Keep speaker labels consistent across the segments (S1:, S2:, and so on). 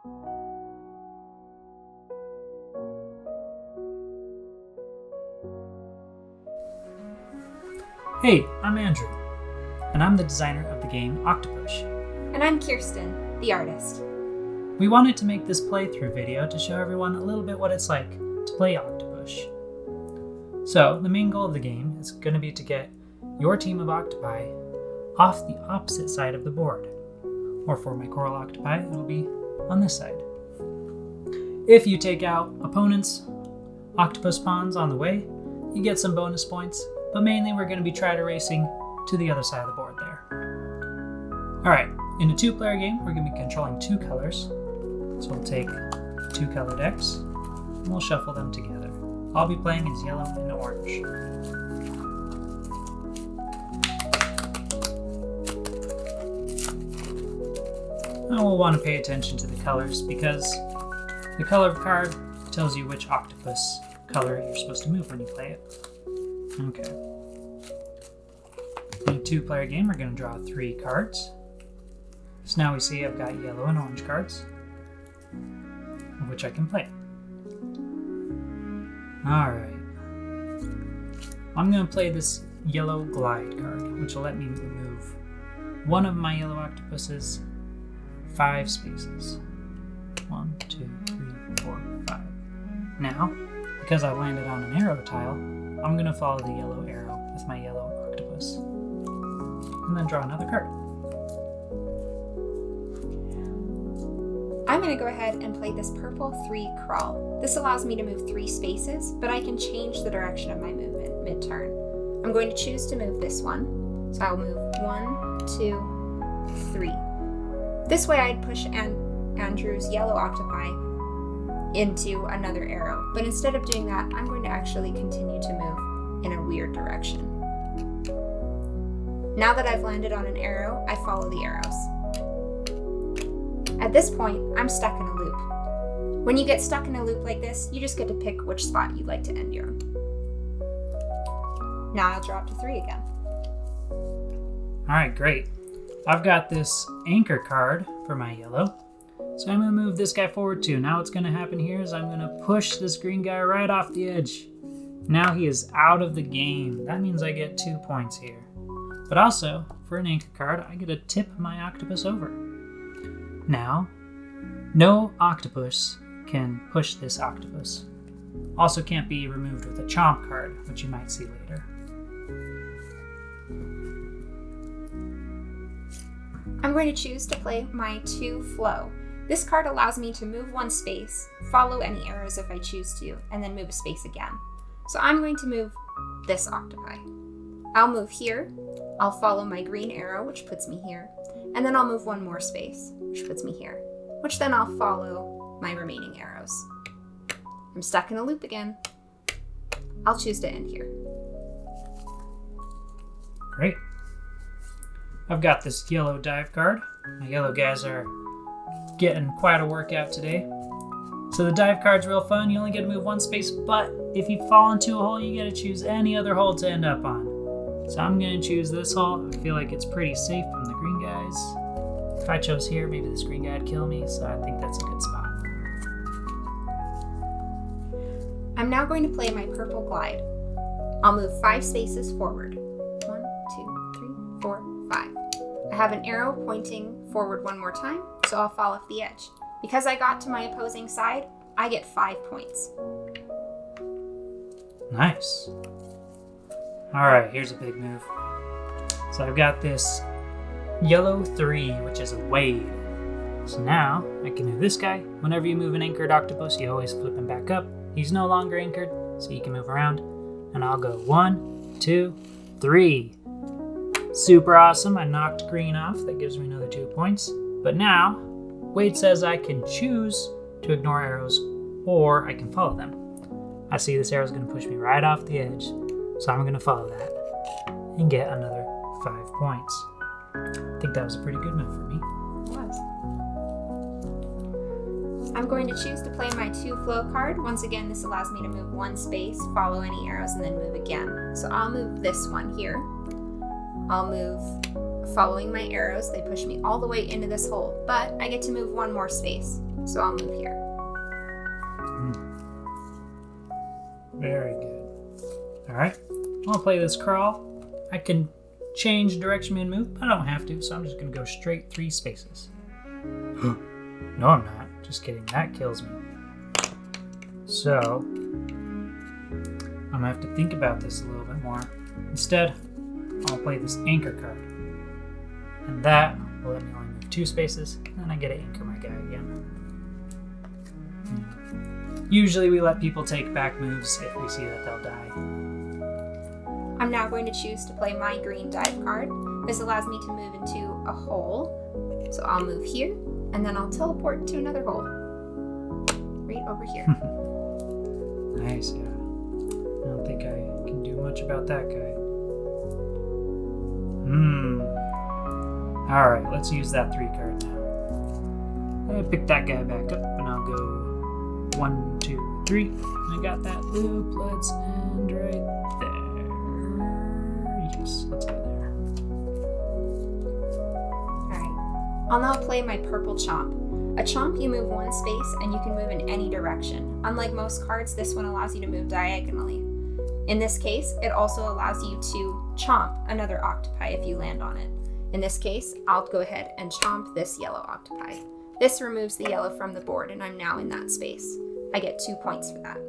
S1: Hey, I'm Andrew, and I'm the designer of the game Octopush.
S2: And I'm Kirsten, the artist.
S1: We wanted to make this playthrough video to show everyone a little bit what it's like to play Octopush. So, the main goal of the game is going to be to get your team of octopi off the opposite side of the board. Or for my coral octopi, it'll be on this side. If you take out opponents' octopus spawns on the way, you get some bonus points, but mainly we're going to be try to racing to the other side of the board there. Alright, in a 2-player game, we're going to be controlling 2 colors. So we'll take 2 color decks, and we'll shuffle them together. I'll be playing as yellow and orange. Now we'll want to pay attention to the colors because the color card tells you which octopus color you're supposed to move when you play it. Okay. In a 2-player game, we're going to draw 3 cards. So now we see I've got yellow and orange cards, of which I can play. Alright. I'm going to play this yellow glide card, which will let me move one of my yellow octopuses 5 spaces. 1, 2, 3, 4, 5. Now, because I landed on an arrow tile, I'm going to follow the yellow arrow with my yellow octopus. And then draw another card.
S2: I'm going to go ahead and play this purple 3 crawl. This allows me to move 3 spaces, but I can change the direction of my movement mid-turn. I'm going to choose to move this one. So I'll move 1, 2, 3. This way I'd push Andrew's yellow octopi into another arrow. But instead of doing that, I'm going to actually continue to move in a weird direction. Now that I've landed on an arrow, I follow the arrows. At this point, I'm stuck in a loop. When you get stuck in a loop like this, you just get to pick which spot you'd like to end your own. Now I'll draw up to 3 again.
S1: Alright, great. I've got this anchor card for my yellow. So I'm going to move this guy forward too. Now what's going to happen here is I'm going to push this green guy right off the edge. Now he is out of the game. That means I get 2 points here. But also, for an anchor card, I get to tip my octopus over. Now, no octopus can push this octopus. Also can't be removed with a chomp card, which you might see later.
S2: I'm going to choose to play my 2 flow. This card allows me to move 1 space, follow any arrows if I choose to, and then move a space again. So I'm going to move this octopi. I'll move here, I'll follow my green arrow, which puts me here, and then I'll move 1 more space, which puts me here, which then I'll follow my remaining arrows. I'm stuck in a loop again. I'll choose to end here.
S1: Great. I've got this yellow dive card. My yellow guys are getting quite a workout today. So the dive card's real fun. You only get to move 1 space, but if you fall into a hole, you get to choose any other hole to end up on. So I'm going to choose this hole. I feel like it's pretty safe from the green guys. If I chose here, maybe this green guy'd kill me, so I think that's a good spot.
S2: I'm now going to play my purple glide. I'll move 5 spaces forward. 1, 2, 3, 4, 5. I have an arrow pointing forward 1 more time, so I'll fall off the edge. Because I got to my opposing side, I get 5 points.
S1: Nice. Alright, here's a big move. So I've got this yellow 3, which is a wade. So now I can move this guy. Whenever you move an anchored octopus, you always flip him back up. He's no longer anchored, so you can move around. And I'll go 1, 2, 3. Super awesome. I knocked green off. That gives me another 2 points. But now, Wade says I can choose to ignore arrows or I can follow them. I see this arrow is going to push me right off the edge, so I'm going to follow that and get another 5 points. I think that was a pretty good move for me.
S2: It was. I'm going to choose to play my 2 flow card. Once again, this allows me to move 1 space, follow any arrows, and then move again. So I'll move this one here. I'll move following my arrows. They push me all the way into this hole, but I get to move 1 more space. So I'll move here.
S1: Very good. Alright, I'll play this crawl. I can change direction and move, but I don't have to, so I'm just going to go straight 3 spaces. No, I'm not. Just kidding. That kills me. So, I'm going to have to think about this a little bit more. Instead, I'll play this anchor card. And that will let me only move 2 spaces, and then I get to anchor my guy again. Usually we let people take back moves if we see that they'll die.
S2: I'm now going to choose to play my green dive card. This allows me to move into a hole. So I'll move here, and then I'll teleport to another hole. Right over here.
S1: Nice, yeah. I don't think I can do much about that guy. Alright, let's use that 3 card now. I'll pick that guy back up, and I'll go 1, 2, 3. I got that loop. Let's end right there. Yes, let's go there.
S2: Alright. I'll now play my purple chomp. A chomp, you move 1 space and you can move in any direction. Unlike most cards, this one allows you to move diagonally. In this case, it also allows you to chomp another octopi if you land on it. In this case, I'll go ahead and chomp this yellow octopi. This removes the yellow from the board, and I'm now in that space. I get 2 points for that.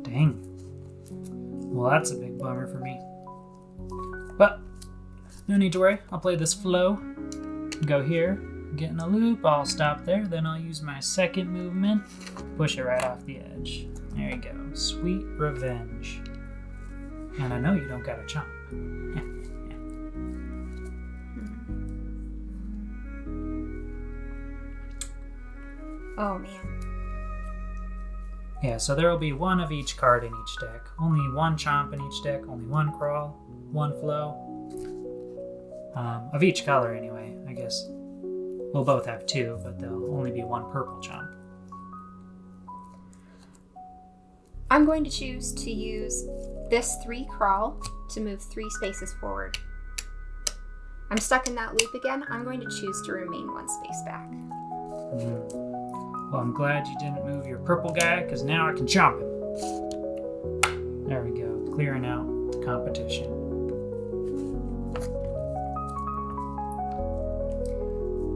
S1: Dang. Well, that's a big bummer for me. But, no need to worry. I'll play this flow. Go here, get in a loop. I'll stop there. Then I'll use my second movement. Push it right off the edge. There you go. Sweet revenge. And I know you don't got a chomp.
S2: Oh man.
S1: Yeah, so there will be 1 of each card in each deck. Only 1 chomp in each deck, only 1 crawl, 1 flow. Of each color anyway, I guess. We'll both have 2, but there'll only be 1 purple chomp.
S2: I'm going to choose to use this 3 crawl to move 3 spaces forward. I'm stuck in that loop again. I'm going to choose to remain 1 space back.
S1: Well, I'm glad you didn't move your purple guy, because now I can chomp him. There we go, clearing out the competition.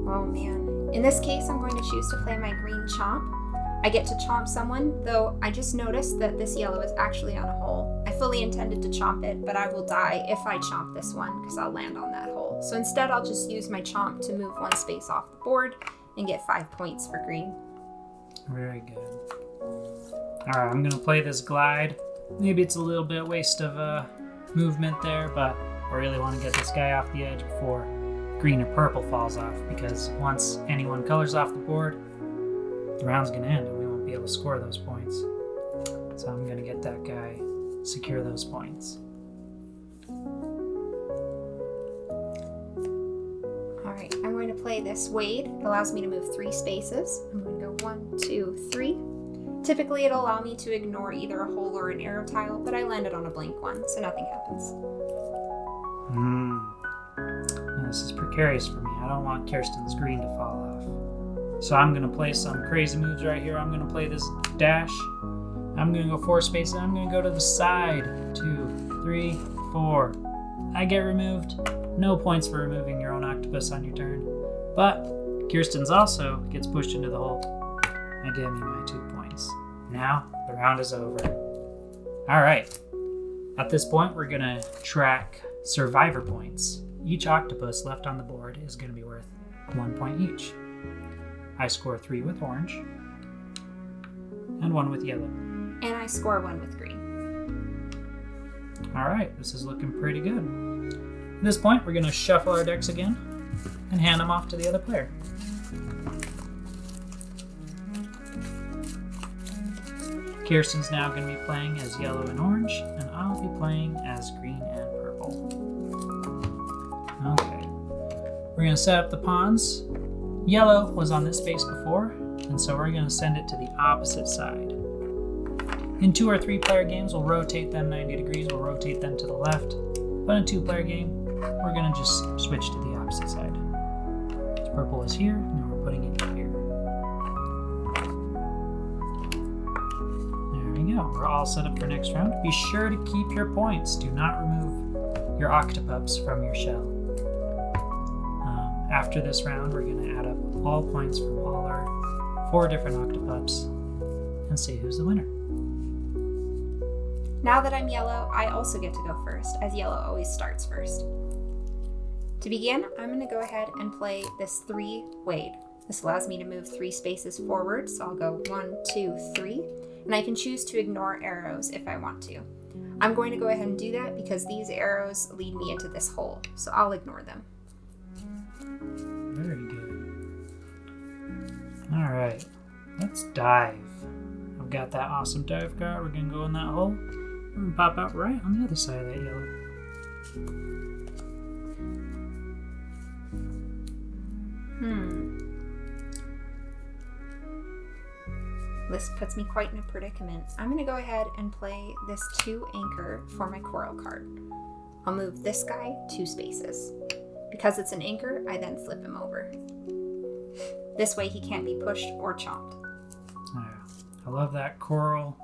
S2: Oh man. In this case, I'm going to choose to play my green chomp. I get to chomp someone, though I just noticed that this yellow is actually on a hole. I fully intended to chomp it, but I will die if I chomp this one, because I'll land on that hole. So instead, I'll just use my chomp to move 1 space off the board and get 5 points for green.
S1: Very good. Alright, I'm going to play this glide. Maybe it's a little bit waste of movement there, but I really want to get this guy off the edge before green or purple falls off, because once anyone colors off the board, the round's going to end and we won't be able to score those points. So I'm going to get that guy, secure those points.
S2: Alright, I'm going to play this wade. It allows me to move 3 spaces. I'm going to go 1, 2, 3. Typically, it'll allow me to ignore either a hole or an arrow tile, but I landed on a blank one, so nothing happens.
S1: This is precarious for me. I don't want Kirsten's green to fall off. So I'm going to play some crazy moves right here. I'm going to play this dash. I'm going to go 4 spaces. I'm going to go to the side. 2, 3, 4. I get removed. No points for removing your own octopus on your turn. But Kirsten's also gets pushed into the hole. I gave me my 2 points. Now the round is over. Alright. At this point, we're going to track survivor points. Each octopus left on the board is going to be worth 1 point each. I score 3 with orange and 1 with yellow.
S2: And I score 1 with green.
S1: Alright, this is looking pretty good. At this point, we're going to shuffle our decks again and hand them off to the other player. Kirsten's now going to be playing as yellow and orange, and I'll be playing as green and purple. Okay, we're going to set up the pawns. Yellow was on this space before, and so we're going to send it to the opposite side. In 2 or 3 player games, we'll rotate them 90 degrees, we'll rotate them to the left. But in a 2-player game, we're going to just switch to the opposite side. So purple is here, now we're putting it here. we're all set up for next round. Be sure to keep your points. Do not remove your Octopups from your shell. After this round, we're going to add up all points from all our 4 different Octopups and see who's the winner.
S2: Now that I'm yellow, I also get to go first, as yellow always starts first. To begin, I'm going to go ahead and play this 3 Wade. This allows me to move 3 spaces forward, so I'll go 1, 2, 3, and I can choose to ignore arrows if I want to. I'm going to go ahead and do that because these arrows lead me into this hole, so I'll ignore them.
S1: Very good. Alright, let's dive. I've got that awesome dive card. We're going to go in that hole. We're going to pop out right on the other side of that yellow.
S2: This puts me quite in a predicament. I'm going to go ahead and play this 2 anchor for my coral card. I'll move this guy 2 spaces. Because it's an anchor, I then flip him over. This way he can't be pushed or chomped.
S1: Yeah, I love that coral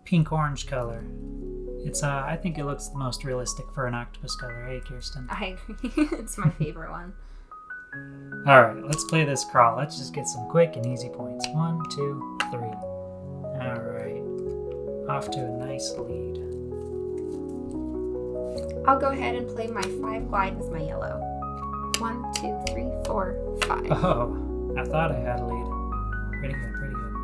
S1: pink-orange color. It's I think it looks the most realistic for an octopus color. Hey, Kirsten.
S2: I agree. It's my favorite one.
S1: Alright, let's play this crawl. Let's just get some quick and easy points. 1, 2, 3. Alright. Off to a nice lead.
S2: I'll go ahead and play my 5 glide with my yellow. 1, 2, 3, 4, 5.
S1: Oh, I thought I had a lead. Pretty good, pretty good.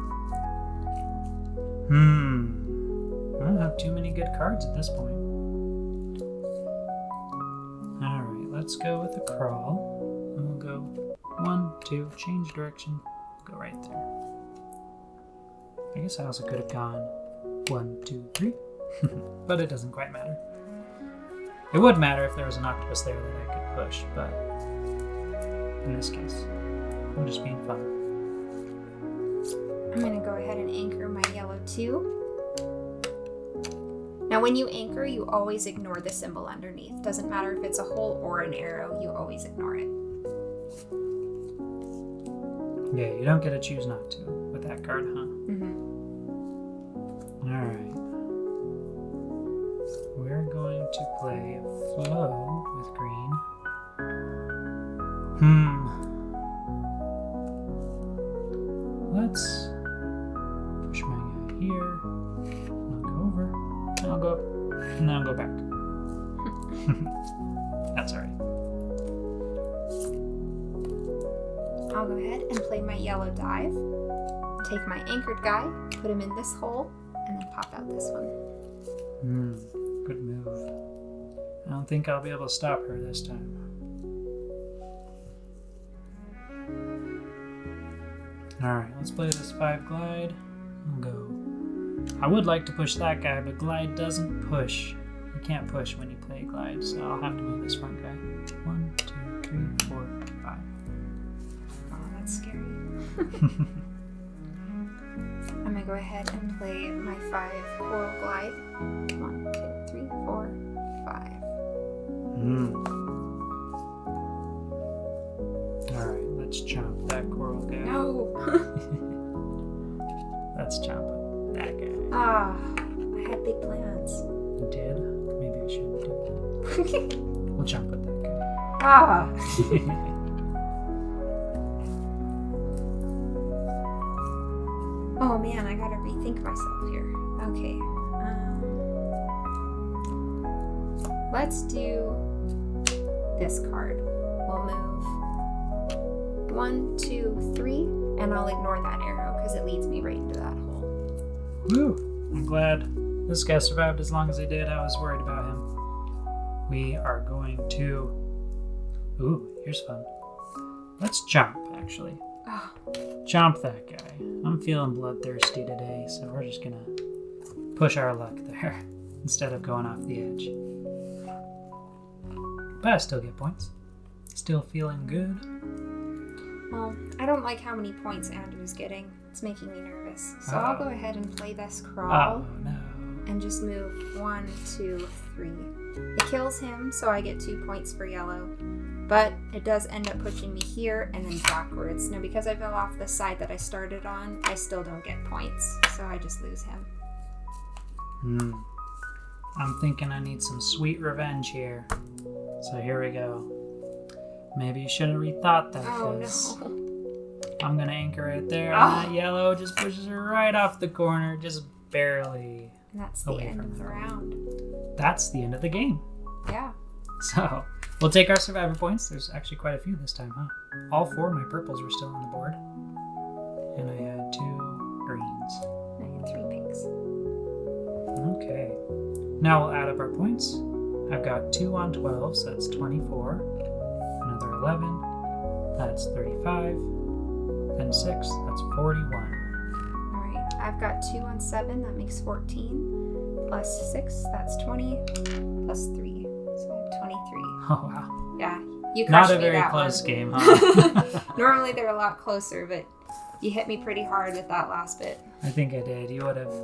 S1: I don't have too many good cards at this point. Alright, let's go with a crawl. And we'll go 1, 2, change direction, go right there. I guess I also could have gone 1, 2, 3, but it doesn't quite matter. It would matter if there was an octopus there that I could push, but in this case, I'm just being fun.
S2: I'm going to go ahead and anchor my yellow 2. Now when you anchor, you always ignore the symbol underneath. Doesn't matter if it's a hole or an arrow, you always ignore it.
S1: Yeah, you don't get to choose not to with that card, huh? Alright. We're going to play Flow with green. Let's push my guy here. I'll go over. I'll go up. And then I'll go back. That's alright.
S2: I'll go ahead and play my yellow dive. Take my anchored guy, put him in this hole, and then pop out this one.
S1: Good move. I don't think I'll be able to stop her this time. Alright, let's play this 5 glide. We'll go. I would like to push that guy, but glide doesn't push. You can't push when you play glide, so I'll have to move this front guy. 1, 2, 3, 4, 5.
S2: Oh, that's scary. I'm going to go ahead and play my 5 coral glide. 1, 2, 3, 4, 5.
S1: Alright, let's chomp that coral guy.
S2: No!
S1: Let's chomp that guy.
S2: Ah, I had big plans.
S1: You did? Maybe I shouldn't do that. We'll chomp with that guy.
S2: Ah! Oh man, I gotta rethink myself here. Okay. Let's do this card. We'll move 1, 2, 3, and I'll ignore that arrow because it leads me right into that hole.
S1: Woo! I'm glad this guy survived as long as he did. I was worried about him. We are going to... Ooh, here's fun. Let's chomp, actually.
S2: Oh.
S1: Chomp that guy. I'm feeling bloodthirsty today, so we're just gonna push our luck there instead of going off the edge. But I still get points. Still feeling good.
S2: Well, I don't like how many points Andrew's getting. It's making me nervous. So I'll go ahead and play this crawl.
S1: Oh no.
S2: And just move 1, 2, 3. It kills him, so I get 2 points for yellow. But it does end up pushing me here and then backwards. Now, because I fell off the side that I started on, I still don't get points. So I just lose him.
S1: I'm thinking I need some sweet revenge here. So here we go. Maybe you should have rethought that.
S2: Oh,
S1: no. I'm going to anchor it there. And that yellow just pushes her right off the corner, just barely.
S2: And that's the end of the round.
S1: That's the end of the game.
S2: Yeah.
S1: So we'll take our survivor points. There's actually quite a few this time, huh? All 4 of my purples were still on the board. And I had 2 greens.
S2: I had 3 pinks.
S1: Okay. Now we'll add up our points. I've got 2 on 12, so that's 24. Another 11, that's 35. Then 6, that's 41.
S2: Alright, I've got 2 on 7, that makes 14. Plus 6, that's 20. Plus 3, so I have 23.
S1: Oh, wow.
S2: Yeah, you crushed
S1: Not a
S2: me
S1: very
S2: that
S1: close
S2: one.
S1: game, huh?
S2: Normally they're a lot closer, but you hit me pretty hard with that last bit.
S1: I think I did. You would have...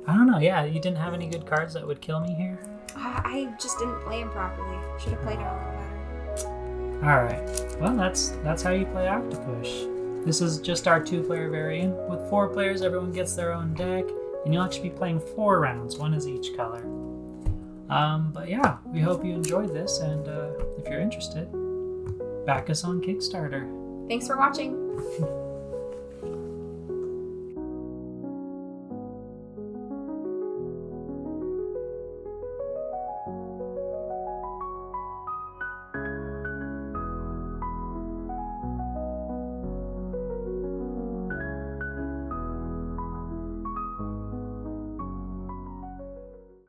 S1: I don't know. Yeah, you didn't have any good cards that would kill me here?
S2: I just didn't play them properly. Should have played it a little better.
S1: Alright. Well, that's how you play Octopush. This is just our 2-player variant. With 4 players, everyone gets their own deck, and you'll actually be playing 4 rounds. 1 is each color. But yeah, we hope you enjoyed this, and if you're interested, back us on Kickstarter.
S2: Thanks for watching.